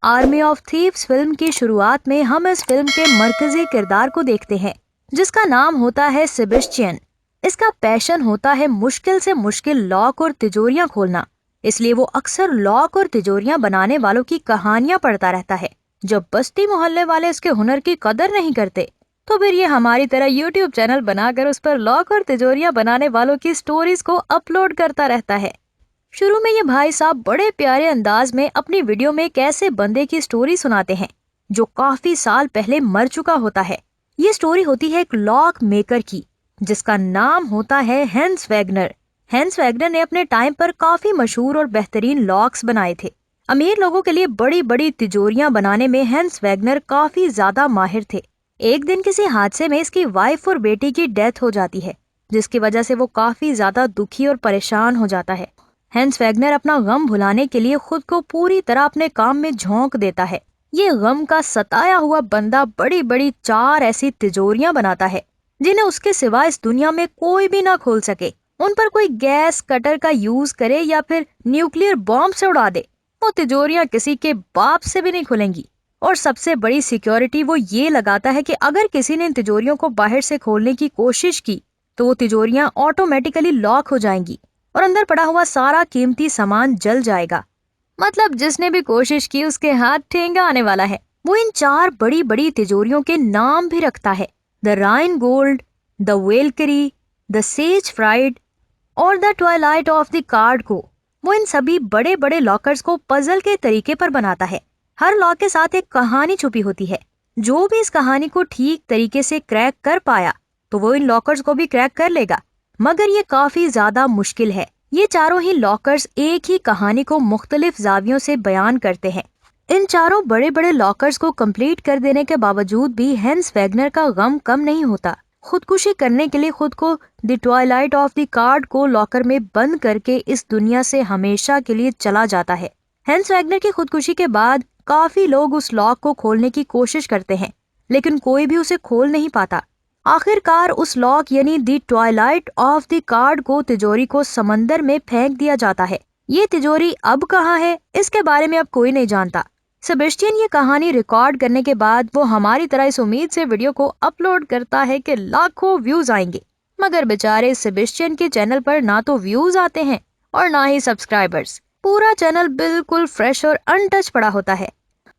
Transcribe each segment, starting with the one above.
Army of thieves film की शुरुआत में हम इस फिल्म के मरकजी किरदार को देखते हैं, जिसका नाम होता है सेबेस्टियन। इसका पैशन होता है मुश्किल से मुश्किल लॉक और तिजोरियां खोलना, इसलिए वो अक्सर लॉक और तिजोरियां बनाने वालों की कहानियां पढ़ता रहता है। जब बस्ती मोहल्ले वाले इसके हुनर की कदर नहीं करते, तो फिर ये हमारी तरह यूट्यूब चैनल बनाकर उस पर लॉक और तिजोरियां बनाने वालों की स्टोरीज को अपलोड करता रहता है। शुरू में ये भाई साहब बड़े प्यारे अंदाज में अपनी वीडियो में एक ऐसे बंदे की स्टोरी सुनाते हैं जो काफी साल पहले मर चुका होता है। ये स्टोरी होती है एक लॉक मेकर की, जिसका नाम होता है हेंस वैगनर। हेंस वैगनर ने अपने टाइम पर काफी मशहूर और बेहतरीन लॉक्स बनाए थे। अमीर लोगों के लिए बड़ी बड़ी तिजोरियां बनाने में हेंस वैगनर काफी ज्यादा माहिर थे। एक दिन किसी हादसे में इसकी वाइफ और बेटी की डेथ हो जाती है, जिसकी वजह से वो काफी ज्यादा दुखी और परेशान हो जाता है। हेंस वैगनर अपना गम भुलाने के लिए खुद को पूरी तरह अपने काम में झोंक देता है। ये गम का सताया हुआ बंदा बड़ी बड़ी 4 ऐसी तिजोरियां बनाता है जिन्हें उसके सिवा इस दुनिया में कोई भी ना खोल सके। उन पर कोई गैस कटर का यूज करे या फिर न्यूक्लियर बॉम्ब से उड़ा दे, वो तिजोरियां किसी के बाप से भी नहीं खुलेंगी। और सबसे बड़ी सिक्योरिटी वो ये लगाता है कि अगर किसी ने इन तिजोरियों को बाहर से खोलने की कोशिश की तो वो तिजोरियां ऑटोमेटिकली लॉक हो जाएंगी और अंदर पड़ा हुआ सारा कीमती सामान जल जाएगा। मतलब जिसने भी कोशिश की उसके हाथ ठेंगा आने वाला है। वो इन 4 बड़ी बड़ी तिजोरियों के नाम भी रखता है, the Rhine gold, the Valkyrie, the Siegfried और द ट्वाइलाइट ऑफ द कार्ड को। वो इन सभी बड़े बड़े लॉकर्स को पजल के तरीके पर बनाता है। हर लॉक के साथ एक कहानी छुपी होती है। जो भी इस कहानी को ठीक तरीके से क्रैक कर पाया तो वो इन लॉकर्स को भी क्रैक कर लेगा, मगर ये काफी ज्यादा मुश्किल है। ये चारों ही लॉकर्स एक ही कहानी को मुख्तलिफ जावियों से बयान करते हैं। इन चारों बड़े बड़े लॉकर्स को कंप्लीट कर देने के बावजूद भी हेंस वैगनर का गम कम नहीं होता। खुदकुशी करने के लिए खुद को द ट्वाइलाइट ऑफ द कार्ड को लॉकर में बंद करके इस दुनिया से हमेशा के लिए चला जाता है। हेंस वैगनर की खुदकुशी के बाद काफी लोग उस लॉक को खोलने की कोशिश करते हैं, लेकिन कोई भी उसे खोल नहीं पाता। आखिरकार उस लॉक यानी द ट्वाइलाइट ऑफ द कार्ड को तिजोरी को समंदर में फेंक दिया जाता है। ये तिजोरी अब कहाँ है, इसके बारे में अब कोई नहीं जानता। सेबेस्टियन ये कहानी रिकॉर्ड करने के बाद वो हमारी तरह इस उम्मीद से वीडियो को अपलोड करता है कि लाखों व्यूज आएंगे, मगर बेचारे सेबेस्टियन के चैनल पर ना तो व्यूज आते हैं और ना ही सब्सक्राइबर्स। पूरा चैनल बिल्कुल फ्रेश और अनटच पड़ा होता है।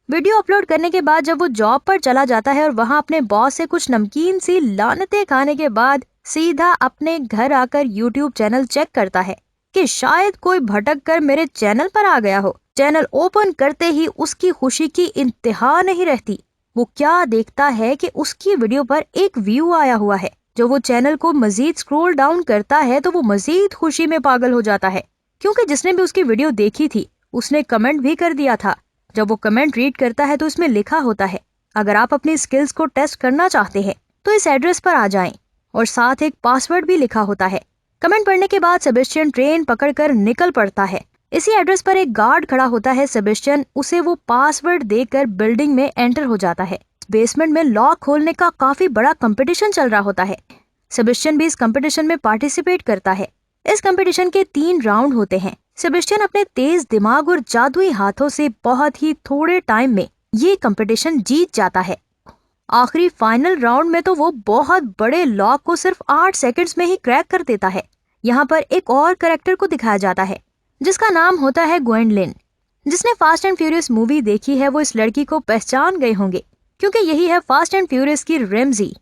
वीडियो अपलोड करने के बाद जब वो जॉब पर चला जाता है और वहाँ अपने बॉस से कुछ नमकीन सी लानतें खाने के बाद सीधा अपने घर आकर यूट्यूब चैनल चेक करता है कि शायद कोई भटक कर मेरे चैनल पर आ गया हो। चैनल ओपन करते ही उसकी खुशी की इंतहा नहीं रहती। वो क्या देखता है कि उसकी वीडियो पर एक व्यू आया हुआ है। जो वो चैनल को मजीद स्क्रॉल डाउन करता है तो वो मजीद खुशी में पागल हो जाता है, क्योंकि जिसने भी उसकी वीडियो देखी थी उसने कमेंट भी कर दिया था। जब वो कमेंट रीड करता है तो उसमें लिखा होता है, अगर आप अपनी स्किल्स को टेस्ट करना चाहते हैं तो इस एड्रेस पर आ जाएं, और साथ एक पासवर्ड भी लिखा होता है। कमेंट पढ़ने के बाद सेबेस्टियन ट्रेन पकड़कर निकल पड़ता है। इसी एड्रेस पर एक गार्ड खड़ा होता है। सेबेस्टियन उसे वो पासवर्ड देकर बिल्डिंग में एंटर हो जाता है। बेसमेंट में लॉक खोलने का काफी बड़ा कंपटीशन चल रहा होता है। सेबेस्टियन भी इस कंपटीशन में पार्टिसिपेट करता है। इस कंपटीशन के 3 राउंड होते हैं। सेबेस्टियन अपने तेज दिमाग और जादुई हाथों से बहुत ही थोड़े टाइम में ये कंपटीशन जीत जाता है। आखिरी फाइनल राउंड में तो वो बहुत बड़े लॉक को सिर्फ 8 सेकंड्स में ही क्रैक कर देता है। यहाँ पर एक और कैरेक्टर को दिखाया जाता है जिसका नाम होता है ग्वेंडलिन। जिसने फास्ट एंड फ्यूरियस मूवी देखी है वो इस लड़की को पहचान गए होंगे, क्योंकि यही है फास्ट एंड फ्यूरियस की रेमजी।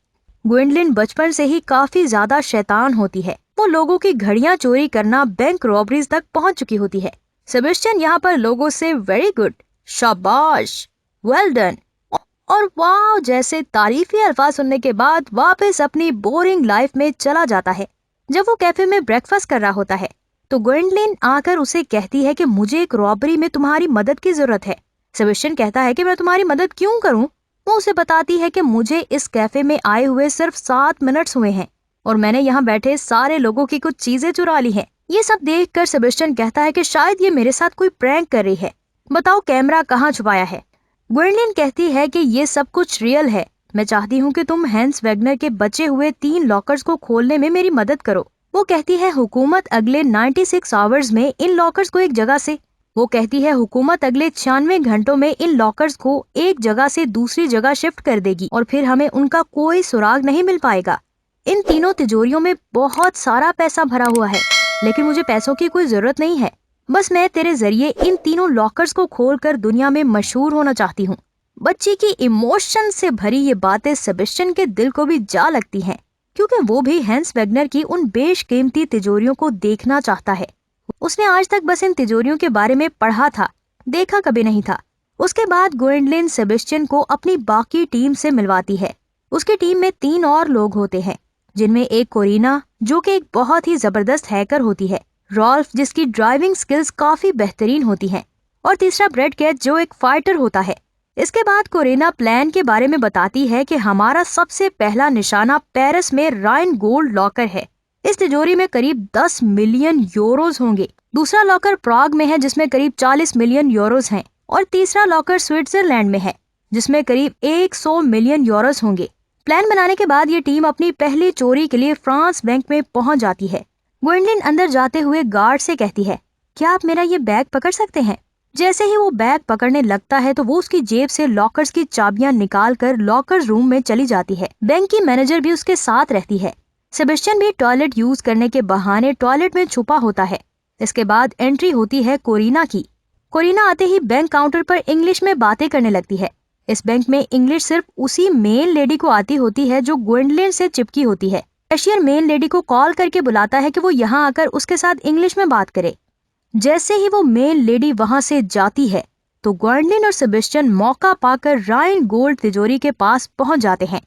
ग्वेंडलिन बचपन से ही काफी ज्यादा शैतान होती है। वो लोगों की घड़ियां चोरी करना, बैंक रॉबरीज तक पहुंच चुकी होती है। सेबेस्टियन यहाँ पर लोगों से वेरी गुड, शाबाश, वेल डन और वाव जैसे तारीफी अल्फाज सुनने के बाद वापस अपनी बोरिंग लाइफ में चला जाता है। जब वो कैफे में ब्रेकफास्ट कर रहा होता है तो ग्वेंडलिन आकर उसे कहती है कि मुझे एक रॉबरी में तुम्हारी मदद की जरूरत है। सेबेस्टियन कहता है कि मैं तुम्हारी मदद क्यों करूं? वो उसे बताती है कि मुझे इस कैफे में आए हुए सिर्फ 7 मिनट्स हुए हैं और मैंने यहाँ बैठे सारे लोगों की कुछ चीजें चुरा ली हैं। ये सब देखकर सेबेस्टियन कहता है कि शायद ये मेरे साथ कोई प्रैंक कर रही है। बताओ कैमरा कहाँ छुपाया है? ग्वेंडलिन कहती है कि ये सब कुछ रियल है। मैं चाहती हूँ कि तुम हेंस वैगनर के बचे हुए 3 लॉकर्स को खोलने में मेरी मदद करो। वो कहती है हुकूमत अगले 96 आवर्स में इन लॉकर्स को एक जगह से वो कहती है हुकूमत अगले 96 घंटों में इन लॉकर्स को एक जगह से दूसरी जगह शिफ्ट कर देगी और फिर हमें उनका कोई सुराग नहीं मिल पाएगा। इन तीनों तिजोरियों में बहुत सारा पैसा भरा हुआ है, लेकिन मुझे पैसों की कोई जरूरत नहीं है। बस मैं तेरे जरिए इन तीनों लॉकर्स को खोलकर दुनिया में मशहूर होना चाहती हूँ। बच्ची की इमोशन से भरी ये बातें सेबेस्टियन के दिल को भी जा लगती हैं, क्योंकि वो भी हैंस वेगनर की उन बेशकीमती तिजोरियों को देखना चाहता है। उसने आज तक बस इन तिजोरियों के बारे में पढ़ा था, देखा कभी नहीं था। उसके बाद ग्वेंडलिन सेबेस्टियन को अपनी बाकी टीम से मिलवाती है। उसकी टीम में 3 और लोग होते हैं, जिनमें एक कोरिना जो कि एक बहुत ही जबरदस्त हैकर होती है, रॉल्फ जिसकी ड्राइविंग स्किल्स काफी बेहतरीन होती हैं, और तीसरा ब्रैड केज जो एक फाइटर होता है। इसके बाद कोरिना प्लान के बारे में बताती है कि हमारा सबसे पहला निशाना पेरिस में राइन गोल्ड लॉकर है। इस तिजोरी में करीब 10 मिलियन यूरोज होंगे। दूसरा लॉकर प्राग में है जिसमें करीब 40 मिलियन यूरोज हैं, और तीसरा लॉकर स्विट्जरलैंड में है जिसमें करीब 100 मिलियन यूरोज होंगे। प्लान बनाने के बाद ये टीम अपनी पहली चोरी के लिए फ्रांस बैंक में पहुंच जाती है। ग्वेंडलिन अंदर जाते हुए गार्ड से कहती है, क्या आप मेरा ये बैग पकड़ सकते हैं? जैसे ही वो बैग पकड़ने लगता है तो वो उसकी जेब से लॉकर्स की चाबियां निकाल कर लॉकर्स रूम में चली जाती है। बैंक की मैनेजर भी उसके साथ रहती है। सेबेस्टियन भी टॉयलेट यूज करने के बहाने टॉयलेट में छुपा होता है। इसके बाद एंट्री होती है कोरिना की। कोरिना आते ही बैंक काउंटर पर इंग्लिश में बातें करने लगती है। इस बैंक में इंग्लिश सिर्फ उसी मेन लेडी को आती होती है जो ग्वेंडलिन से चिपकी होती है। कैशियर मेन लेडी को कॉल करके बुलाता है कि वो यहाँ आकर उसके साथ इंग्लिश में बात करे। जैसे ही वो मेन लेडी वहां से जाती है तो ग्वेंडलिन और सेबेस्टियन मौका पाकर राइन गोल्ड तिजोरी के पास पहुंच जाते हैं।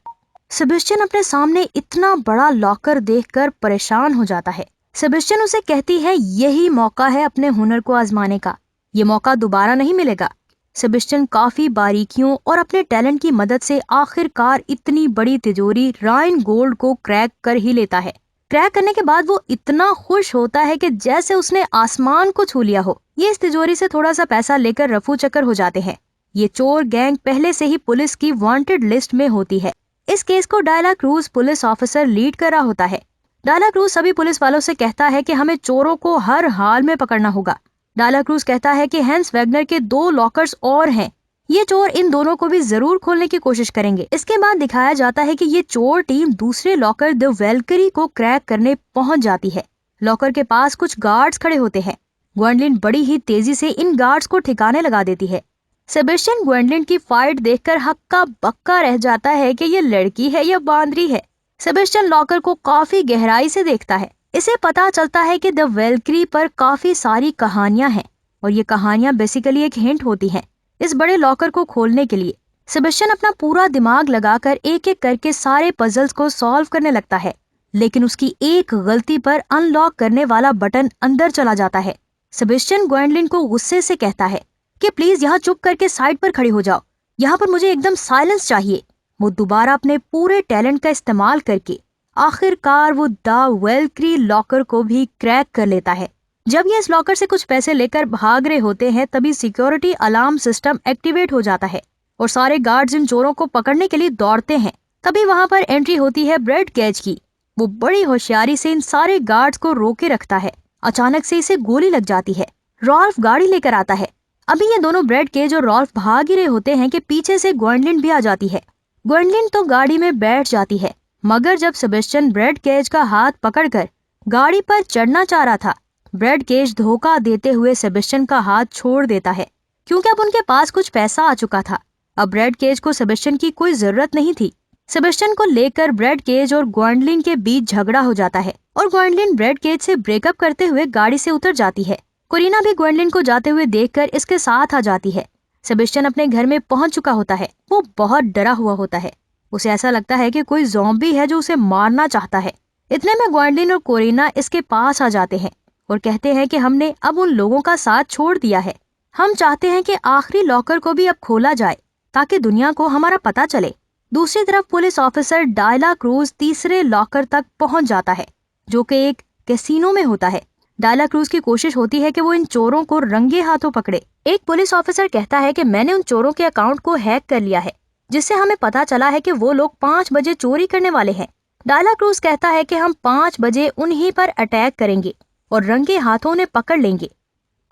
सेबेस्टियन अपने सामने इतना बड़ा लॉकर देखकर परेशान हो जाता है। सेबेस्टियन उसे कहती है यही मौका है अपने हुनर को आजमाने का, ये मौका दोबारा नहीं मिलेगा। सेबेस्टियन काफी बारीकियों और अपने टैलेंट की मदद से आखिरकार इतनी बड़ी तिजोरी राइन गोल्ड को क्रैक कर ही लेता है। क्रैक करने के बाद वो इतना खुश होता है कि जैसे उसने आसमान को छू लिया हो। ये इस तिजोरी से थोड़ा सा पैसा लेकर रफू चक्कर हो जाते हैं। ये चोर गैंग पहले से ही पुलिस की वांटेड लिस्ट में होती है। इस केस को डायला क्रूज पुलिस ऑफिसर लीड कर रहा होता है। डायला क्रूज सभी पुलिस वालों से कहता है कि हमें चोरों को हर हाल में पकड़ना होगा। डायला क्रूज कहता है कि हैंस वेगनर के 2 लॉकर्स और हैं, ये चोर इन दोनों को भी जरूर खोलने की कोशिश करेंगे। इसके बाद दिखाया जाता है कि ये चोर टीम दूसरे लॉकर द वेलकरी को क्रैक करने पहुंच जाती है। लॉकर के पास कुछ गार्ड्स खड़े होते हैं। ग्वेंडलिन बड़ी ही तेजी से इन गार्ड्स को ठिकाने लगा देती है। सेबेस्टियन ग्वेंडलिन की फाइट देखकर हक्का बक्का रह जाता है कि ये लड़की है या बांदरी है। सेबेस्टियन लॉकर को काफी गहराई से देखता है। इसे पता चलता है कि द वेलकरी पर काफी सारी कहानियां हैं, और ये कहानियां बेसिकली एक हिंट होती हैं इस बड़े लॉकर को खोलने के लिए। सेबेस्टियन अपना पूरा दिमाग लगाकर एक एक करके सारे पजल्स को सॉल्व करने लगता है, लेकिन उसकी एक गलती पर अनलॉक करने वाला बटन अंदर चला जाता है। सेबेस्टियन ग्वेंडलिन को गुस्से से कहता है कि प्लीज यहाँ चुप करके साइड पर खड़ी हो जाओ, यहाँ पर मुझे एकदम साइलेंस चाहिए। वो दोबारा अपने पूरे टैलेंट का इस्तेमाल करके आखिरकार वो द वेलकरी लॉकर को भी क्रैक कर लेता है। जब ये इस लॉकर से कुछ पैसे लेकर भाग रहे होते हैं तभी सिक्योरिटी अलार्म सिस्टम एक्टिवेट हो जाता है और सारे गार्ड्स इन चोरों को पकड़ने के लिए दौड़ते हैं। तभी वहाँ पर एंट्री होती है ब्रेड केज की। वो बड़ी होशियारी से इन सारे गार्ड्स को रोके रखता है। अचानक से इसे गोली लग जाती है। रॉल्फ गाड़ी लेकर आता है। अभी ये दोनों ब्रेड केज और रॉल्फ भाग ही रहे होते हैं कि पीछे से ग्वेंडलिन भी आ जाती है। ग्वेंडलिन तो गाड़ी में बैठ जाती है, मगर जब सेबेस्टियन ब्रेड केज का हाथ पकड़कर गाड़ी पर चढ़ना चाह रहा था, ब्रेड केज धोखा देते हुए सेबेस्टियन का हाथ छोड़ देता है, क्योंकि अब उनके पास कुछ पैसा आ चुका था। अब ब्रेड केज को सेबेस्टियन की कोई जरूरत नहीं थी। सेबेस्टियन को लेकर ब्रेड केज और ग्वेंडलिन के बीच झगड़ा हो जाता है और ग्वेंडलिन ब्रेड केज से ब्रेकअप करते हुए गाड़ी से उतर जाती है। कोरिना भी ग्वेंडलिन को जाते हुए देखकर इसके साथ आ जाती है। सेबेस्टियन अपने घर में पहुंच चुका होता है। वो बहुत डरा हुआ होता है। उसे ऐसा लगता है कि कोई ज़ॉम्बी है जो उसे मारना चाहता है। इतने में ग्वेंडलिन और कोरिना इसके पास आ जाते हैं और कहते हैं कि हमने अब उन लोगों का साथ छोड़ दिया है। हम चाहते हैं कि आखिरी लॉकर को भी अब खोला जाए ताकि दुनिया को हमारा पता चले। दूसरी तरफ पुलिस ऑफिसर डायला क्रूज तीसरे लॉकर तक पहुंच जाता है, जो कि एक कैसीनो में होता है। डायला क्रूज की कोशिश होती है कि वो इन चोरों को रंगे हाथों पकड़े। एक पुलिस ऑफिसर कहता है कि मैंने उन चोरों के अकाउंट को हैक कर लिया है, जिससे हमें पता चला है कि वो लोग 5 बजे चोरी करने वाले हैं। डायला क्रूज कहता है कि हम 5 बजे उन्हीं पर अटैक करेंगे और रंगे हाथों उन्हें पकड़ लेंगे।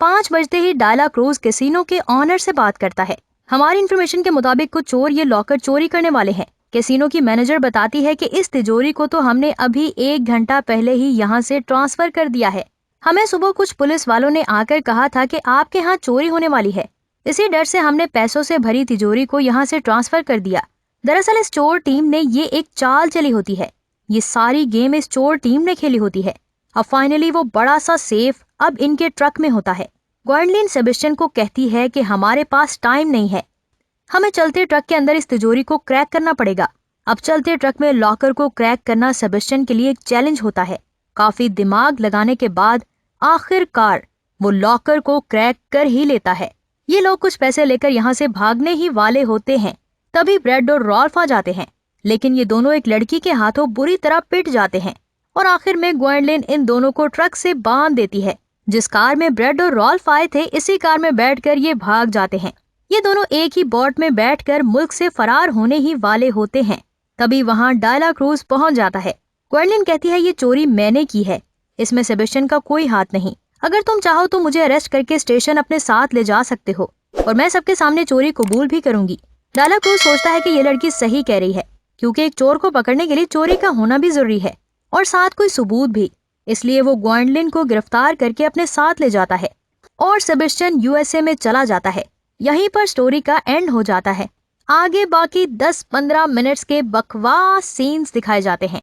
5 बजते ही डायला क्रूज कैसीनो के ऑनर से बात करता है। हमारी इन्फॉर्मेशन के मुताबिक कुछ चोर ये लॉकर चोरी करने वाले हैं। कैसीनो की मैनेजर बताती है कि इस तिजोरी को तो हमने अभी 1 घंटा पहले ही यहाँ से ट्रांसफर कर दिया है। हमें सुबह कुछ पुलिस वालों ने आकर कहा था कि आपके यहाँ चोरी होने वाली है। इसी डर से हमने पैसों से भरी तिजोरी को यहाँ से ट्रांसफर कर दिया। दरअसल इस चोर टीम ने ये एक चाल चली होती है। ये सारी गेम इस चोर टीम ने खेली होती है। अब फाइनली वो बड़ा सा सेफ अब इनके ट्रक में होता है। ग्वेंडलिन सेबेस्टियन को कहती है कि हमारे पास टाइम नहीं है, हमें चलते ट्रक के अंदर इस तिजोरी को क्रैक करना पड़ेगा। अब चलते ट्रक में लॉकर को क्रैक करना सेबेस्टियन के लिए एक चैलेंज होता है। काफी दिमाग लगाने के बाद आखिरकार वो लॉकर को क्रैक कर ही लेता है। ये लोग कुछ पैसे लेकर यहाँ से भागने ही वाले होते हैं। तभी ब्रेड और रॉल्फ आ जाते हैं, लेकिन ये दोनों एक लड़की के हाथों बुरी तरह पिट जाते हैं और आखिर में ग्वेंडलिन इन दोनों को ट्रक से बांध देती है। जिस कार में ब्रेड और रॉल्फ आए थे, इसी कार में बैठकर ये भाग जाते हैं। ये दोनों एक ही बोट में बैठकर मुल्क से फरार होने ही वाले होते हैं। तभी वहाँ डायला क्रूज पहुंच जाता है। ग्वेंडलिन कहती है ये चोरी मैंने की है, इसमें सेबेस्टियन का कोई हाथ नहीं। अगर तुम चाहो तो मुझे अरेस्ट करके स्टेशन अपने साथ ले जा सकते हो और मैं सबके सामने चोरी कबूल भी करूंगी। डायला क्रूज सोचता है कि ये लड़की सही कह रही है, क्योंकि एक चोर को पकड़ने के लिए चोरी का होना भी जरूरी है और साथ कोई सबूत भी। इसलिए वो ग्वेंडलिन को गिरफ्तार करके अपने साथ ले जाता है और सेबेस्टियन यूएसए में चला जाता है। यहीं पर स्टोरी का एंड हो जाता है। आगे बाकी 10-15 मिनट्स के बकवास सीन्स दिखाए जाते हैं।